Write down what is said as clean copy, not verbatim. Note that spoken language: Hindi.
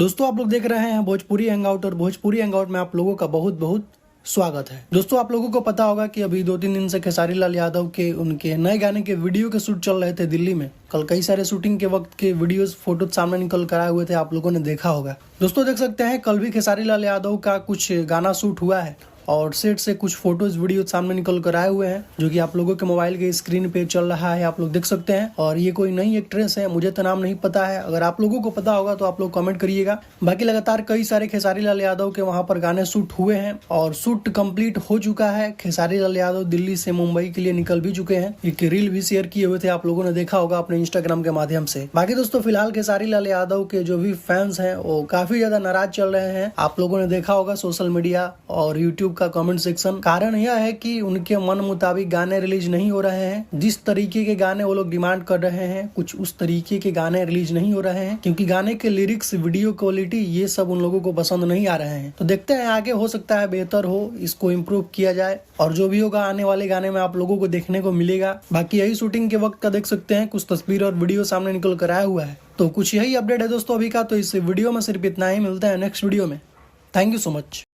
दोस्तों आप लोग देख रहे हैं भोजपुरी हैंगआउट और भोजपुरी हैंगआउट में आप लोगों का बहुत बहुत स्वागत है। दोस्तों आप लोगों को पता होगा कि अभी 2-3 दिन से खेसारी लाल यादव के उनके नए गाने के वीडियो के शूट चल रहे थे दिल्ली में। कल कई सारे शूटिंग के वक्त के वीडियोस फोटो सामने निकल कर आए हुए थे, आप लोगों ने देखा होगा। दोस्तों देख सकते हैं कल भी खेसारी लाल यादव का कुछ गाना शूट हुआ है और सेट से कुछ फोटोज वीडियो सामने निकल कर आए हुए हैं, जो कि आप लोगों के मोबाइल के स्क्रीन पे चल रहा है, आप लोग देख सकते हैं। और ये कोई नई एक्ट्रेस है, मुझे तो नाम नहीं पता है, अगर आप लोगों को पता होगा तो आप लोग कमेंट करिएगा। बाकी लगातार कई सारे खेसारी लाल यादव के वहां पर गाने शूट हुए हैं और शूट कंप्लीट हो चुका है। खेसारी लाल यादव दिल्ली से मुंबई के लिए निकल भी चुके हैं, एक रील भी शेयर किए हुए थे, आप लोगों ने देखा होगा अपने इंस्टाग्राम के माध्यम से। बाकी दोस्तों फिलहाल खेसारी लाल यादव के जो भी फैंस हैं वो काफी ज्यादा नाराज चल रहे हैं, आप लोगों ने देखा होगा सोशल मीडिया और यूट्यूब का कमेंट सेक्शन। कारण यह है कि उनके मन मुताबिक गाने रिलीज नहीं हो रहे हैं, जिस तरीके के गाने वो लोग डिमांड कर रहे हैं कुछ उस तरीके के गाने रिलीज नहीं हो रहे हैं, क्योंकि गाने के लिरिक्स, वीडियो क्वालिटी ये सब उन लोगों को पसंद नहीं आ रहे हैं। तो देखते हैं आगे, हो सकता है बेहतर हो, इसको इम्प्रूव किया जाए और जो भी होगा आने वाले गाने में आप लोगों को देखने को मिलेगा। बाकी यही शूटिंग के वक्त का देख सकते हैं, कुछ तस्वीर और वीडियो सामने निकल कर आया हुआ है। तो कुछ यही अपडेट है दोस्तों अभी का। तो इस वीडियो में सिर्फ इतना ही, मिलता है नेक्स्ट वीडियो में। Thank you so much.